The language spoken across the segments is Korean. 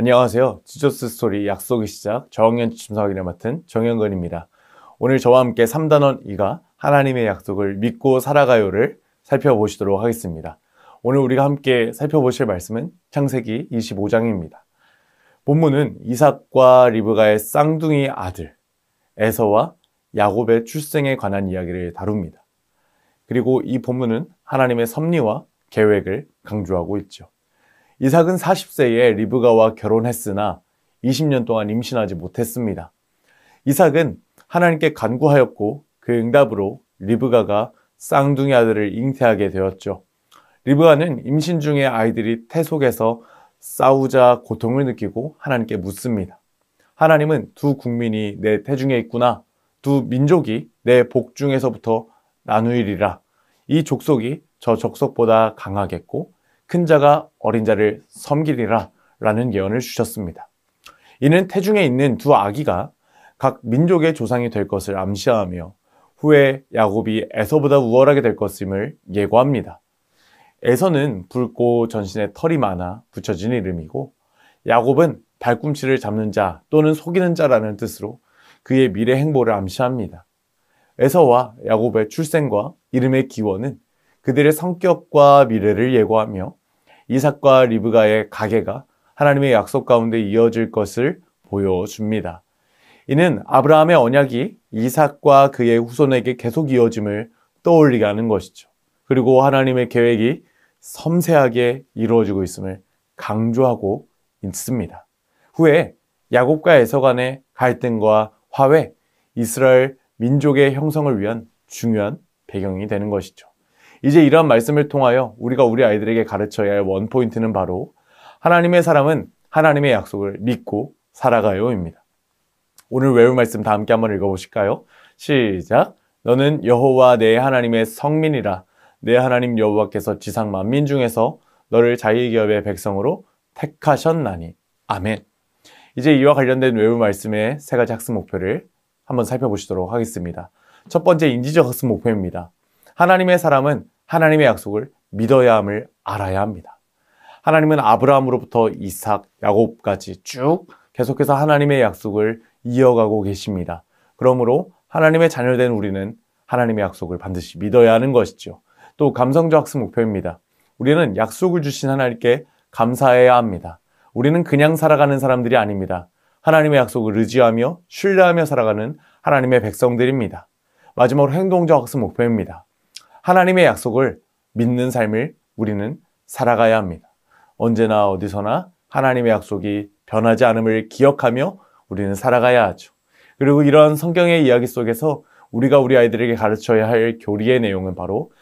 안녕하세요. 지저스 스토리 약속의 시작 저학년 침사학위를 맡은 정현건입니다. 오늘 저와 함께 3단원 2가 하나님의 약속을 믿고 살아가요를 살펴보시도록 하겠습니다. 오늘 우리가 함께 살펴보실 말씀은 창세기 25장입니다. 본문은 이삭과 리브가의 쌍둥이 아들 에서와 야곱의 출생에 관한 이야기를 다룹니다. 그리고 이 본문은 하나님의 섭리와 계획을 강조하고 있죠. 이삭은 40세에 리브가와 결혼했으나 20년 동안 임신하지 못했습니다. 이삭은 하나님께 간구하였고 그 응답으로 리브가가 쌍둥이 아들을 잉태하게 되었죠. 리브가는 임신 중에 아이들이 태 속에서 싸우자 고통을 느끼고 하나님께 묻습니다. 하나님은 두 국민이 내 태중에 있구나. 두 민족이 내 복중에서부터 나누이리라. 이 족속이 저 족속보다 강하겠고 큰 자가 어린 자를 섬기리라 라는 예언을 주셨습니다. 이는 태중에 있는 두 아기가 각 민족의 조상이 될 것을 암시하며 후에 야곱이 에서보다 우월하게 될 것임을 예고합니다. 에서는 붉고 전신에 털이 많아 붙여진 이름이고 야곱은 발꿈치를 잡는 자 또는 속이는 자라는 뜻으로 그의 미래 행보를 암시합니다. 에서와 야곱의 출생과 이름의 기원은 그들의 성격과 미래를 예고하며 이삭과 리브가의 가계가 하나님의 약속 가운데 이어질 것을 보여줍니다. 이는 아브라함의 언약이 이삭과 그의 후손에게 계속 이어짐을 떠올리게 하는 것이죠. 그리고 하나님의 계획이 섬세하게 이루어지고 있음을 강조하고 있습니다. 후에 야곱과 에서 간의 갈등과 화해, 이스라엘 민족의 형성을 위한 중요한 배경이 되는 것이죠. 이제 이러한 말씀을 통하여 우리가 우리 아이들에게 가르쳐야 할 원포인트는 바로 하나님의 사람은 하나님의 약속을 믿고 살아가요입니다. 오늘 외울 말씀 다 함께 한번 읽어보실까요? 시작! 너는 여호와 내 하나님의 성민이라. 내 하나님 여호와께서 지상 만민 중에서 너를 자기 기업의 백성으로 택하셨나니. 아멘. 이제 이와 관련된 외울 말씀의 세 가지 학습 목표를 한번 살펴보시도록 하겠습니다. 첫 번째, 인지적 학습 목표입니다. 하나님의 사람은 하나님의 약속을 믿어야 함을 알아야 합니다. 하나님은 아브라함으로부터 이삭, 야곱까지 쭉 계속해서 하나님의 약속을 이어가고 계십니다. 그러므로 하나님의 자녀된 우리는 하나님의 약속을 반드시 믿어야 하는 것이죠. 또 감성적 학습 목표입니다. 우리는 약속을 주신 하나님께 감사해야 합니다. 우리는 그냥 살아가는 사람들이 아닙니다. 하나님의 약속을 의지하며 신뢰하며 살아가는 하나님의 백성들입니다. 마지막으로 행동적 학습 목표입니다. 하나님의 약속을 믿는 삶을 우리는 살아가야 합니다. 언제나 어디서나 하나님의 약속이 변하지 않음을 기억하며 우리는 살아가야 하죠. 그리고 이런 성경의 이야기 속에서 우리가 우리 아이들에게 가르쳐야 할 교리의 내용은 바로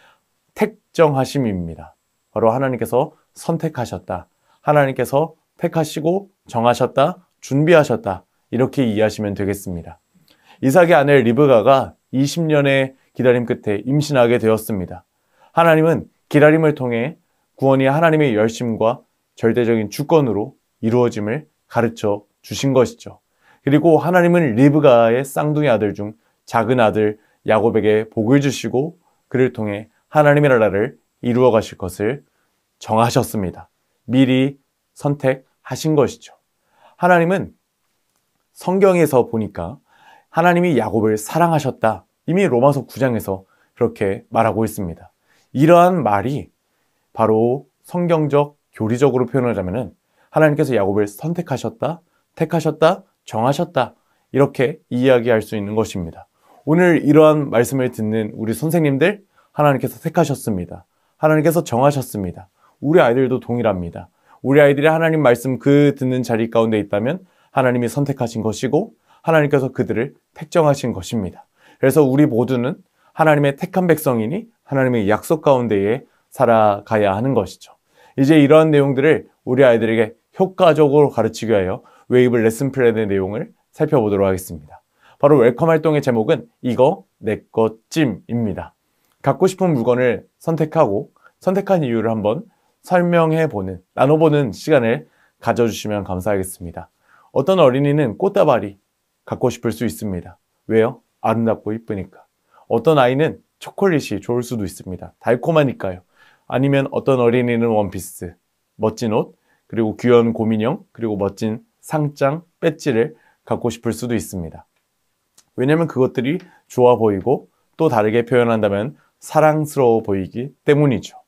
택정하심입니다. 바로 하나님께서 선택하셨다. 하나님께서 택하시고 정하셨다. 준비하셨다. 이렇게 이해하시면 되겠습니다. 이삭의 아내 리브가가 20년의 기다림 끝에 임신하게 되었습니다. 하나님은 기다림을 통해 구원이 하나님의 열심과 절대적인 주권으로 이루어짐을 가르쳐 주신 것이죠. 그리고 하나님은 리브가의 쌍둥이 아들 중 작은 아들 야곱에게 복을 주시고 그를 통해 하나님의 나라를 이루어 가실 것을 정하셨습니다. 미리 선택하신 것이죠. 하나님은 성경에서 보니까 하나님이 야곱을 사랑하셨다. 이미 로마서 9장에서 그렇게 말하고 있습니다. 이러한 말이 바로 성경적, 교리적으로 표현하자면 하나님께서 야곱을 선택하셨다, 택하셨다, 정하셨다 이렇게 이야기할 수 있는 것입니다. 오늘 이러한 말씀을 듣는 우리 선생님들 하나님께서 택하셨습니다. 하나님께서 정하셨습니다. 우리 아이들도 동일합니다. 우리 아이들이 하나님 말씀 그 듣는 자리 가운데 있다면 하나님이 선택하신 것이고 하나님께서 그들을 택정하신 것입니다. 그래서 우리 모두는 하나님의 택한 백성이니 하나님의 약속 가운데에 살아가야 하는 것이죠. 이제 이러한 내용들을 우리 아이들에게 효과적으로 가르치기 위하여 웨이브 레슨 플랜의 내용을 살펴보도록 하겠습니다. 바로 웰컴 활동의 제목은 이거 내꺼 찜입니다. 갖고 싶은 물건을 선택하고 선택한 이유를 한번 설명해보는, 나눠보는 시간을 가져주시면 감사하겠습니다. 어떤 어린이는 꽃다발이 갖고 싶을 수 있습니다. 왜요? 아름답고 이쁘니까. 어떤 아이는 초콜릿이 좋을 수도 있습니다. 달콤하니까요. 아니면 어떤 어린이는 원피스, 멋진 옷, 그리고 귀여운 곰인형, 그리고 멋진 상장, 배지를 갖고 싶을 수도 있습니다. 왜냐면 그것들이 좋아 보이고 또 다르게 표현한다면 사랑스러워 보이기 때문이죠.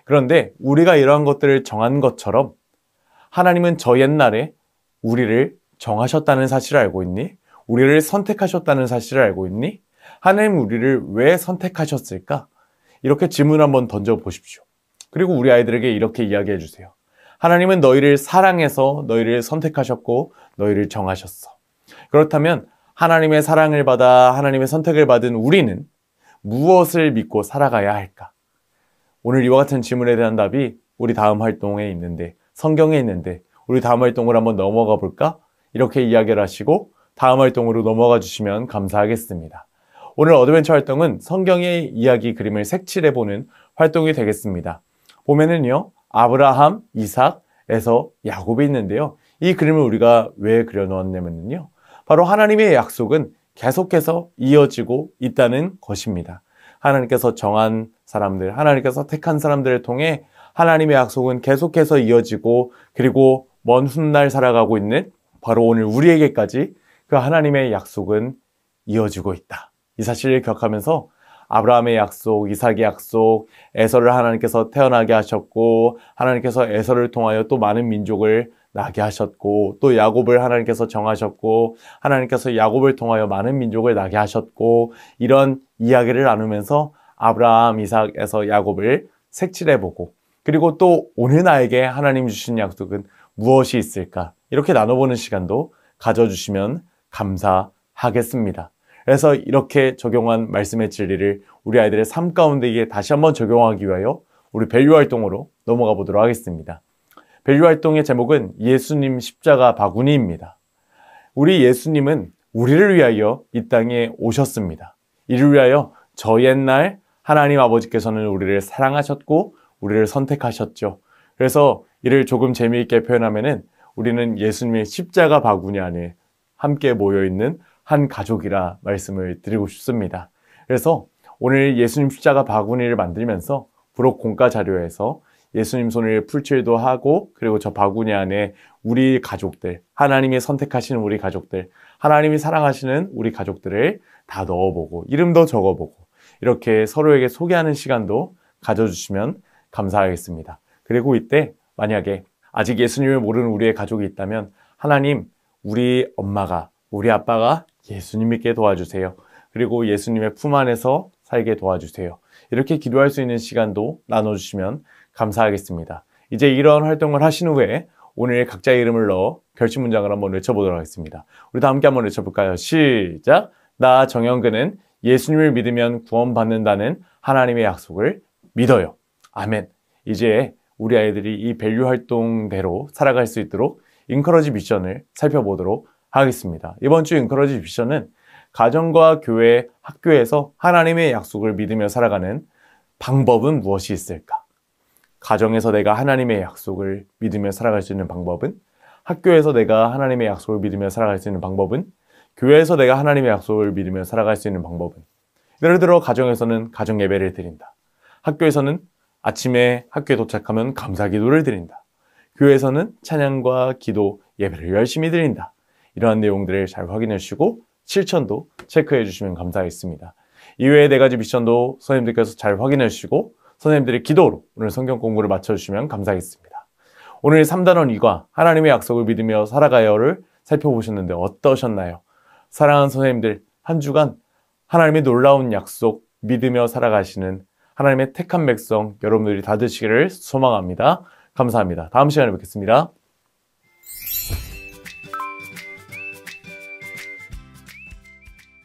그런데 우리가 이러한 것들을 정한 것처럼 하나님은 저 옛날에 우리를 정하셨다는 사실을 알고 있니? 우리를 선택하셨다는 사실을 알고 있니? 하나님 우리를 왜 선택하셨을까? 이렇게 질문 한번 던져보십시오. 그리고 우리 아이들에게 이렇게 이야기해 주세요. 하나님은 너희를 사랑해서 너희를 선택하셨고 너희를 정하셨어. 그렇다면 하나님의 사랑을 받아 하나님의 선택을 받은 우리는 무엇을 믿고 살아가야 할까? 오늘 이와 같은 질문에 대한 답이 우리 다음 활동에 있는데, 성경에 있는데 우리 다음 활동을 한번 넘어가 볼까? 이렇게 이야기를 하시고 다음 활동으로 넘어가 주시면 감사하겠습니다. 오늘 어드벤처 활동은 성경의 이야기 그림을 색칠해보는 활동이 되겠습니다. 보면은요, 아브라함, 이삭, 에서, 야곱이 있는데요. 이 그림을 우리가 왜 그려놓았냐면요, 바로 하나님의 약속은 계속해서 이어지고 있다는 것입니다. 하나님께서 정한 사람들, 하나님께서 택한 사람들을 통해 하나님의 약속은 계속해서 이어지고, 그리고 먼 훗날 살아가고 있는 바로 오늘 우리에게까지 그 하나님의 약속은 이어지고 있다. 이 사실을 기억하면서 아브라함의 약속, 이삭의 약속, 에서를 하나님께서 태어나게 하셨고, 하나님께서 에서를 통하여 또 많은 민족을 나게 하셨고, 또 야곱을 하나님께서 정하셨고, 하나님께서 야곱을 통하여 많은 민족을 나게 하셨고, 이런 이야기를 나누면서 아브라함, 이삭, 에서, 야곱을 색칠해보고, 그리고 또 오늘 나에게 하나님 주신 약속은 무엇이 있을까? 이렇게 나눠보는 시간도 가져주시면 감사하겠습니다. 그래서 이렇게 적용한 말씀의 진리를 우리 아이들의 삶 가운데에 다시 한번 적용하기 위하여 우리 밸류 활동으로 넘어가 보도록 하겠습니다. 밸류 활동의 제목은 예수님 십자가 바구니입니다. 우리 예수님은 우리를 위하여 이 땅에 오셨습니다. 이를 위하여 저 옛날 하나님 아버지께서는 우리를 사랑하셨고 우리를 선택하셨죠. 그래서 이를 조금 재미있게 표현하면은 우리는 예수님의 십자가 바구니 안에 함께 모여있는 한 가족이라 말씀을 드리고 싶습니다. 그래서 오늘 예수님 십자가 바구니를 만들면서 부록 공과 자료에서 예수님 손을 풀칠도 하고, 그리고 저 바구니 안에 우리 가족들, 하나님이 선택하시는 우리 가족들, 하나님이 사랑하시는 우리 가족들을 다 넣어보고 이름도 적어보고 이렇게 서로에게 소개하는 시간도 가져주시면 감사하겠습니다. 그리고 이때 만약에 아직 예수님을 모르는 우리의 가족이 있다면 하나님, 우리 엄마가, 우리 아빠가 예수님 믿게 도와주세요. 그리고 예수님의 품 안에서 살게 도와주세요. 이렇게 기도할 수 있는 시간도 나눠주시면 감사하겠습니다. 이제 이런 활동을 하신 후에 오늘 각자의 이름을 넣어 결심문장을 한번 외쳐보도록 하겠습니다. 우리 다 함께 한번 외쳐볼까요? 시작! 나 정영근은 예수님을 믿으면 구원받는다는 하나님의 약속을 믿어요. 아멘. 이제 우리 아이들이 이 밸류 활동대로 살아갈 수 있도록 인커러지 미션을 살펴보도록 하겠습니다. 이번 주 인커러지 미션은 가정과 교회, 학교에서 하나님의 약속을 믿으며 살아가는 방법은 무엇이 있을까? 가정에서 내가 하나님의 약속을 믿으며 살아갈 수 있는 방법은? 학교에서 내가 하나님의 약속을 믿으며 살아갈 수 있는 방법은? 교회에서 내가 하나님의 약속을 믿으며 살아갈 수 있는 방법은? 예를 들어 가정에서는 가정 예배를 드린다. 학교에서는 아침에 학교에 도착하면 감사 기도를 드린다. 교회에서는 찬양과 기도, 예배를 열심히 드린다. 이러한 내용들을 잘 확인해 주시고 실천도 체크해 주시면 감사하겠습니다. 이외에 4가지 미션도 선생님들께서 잘 확인해 주시고 선생님들의 기도로 오늘 성경 공부를 마쳐주시면 감사하겠습니다. 오늘 3단원 2과 하나님의 약속을 믿으며 살아가요를 살펴보셨는데 어떠셨나요? 사랑하는 선생님들, 한 주간 하나님의 놀라운 약속 믿으며 살아가시는 하나님의 택한 백성 여러분들이 다 되시기를 소망합니다. 감사합니다. 다음 시간에 뵙겠습니다.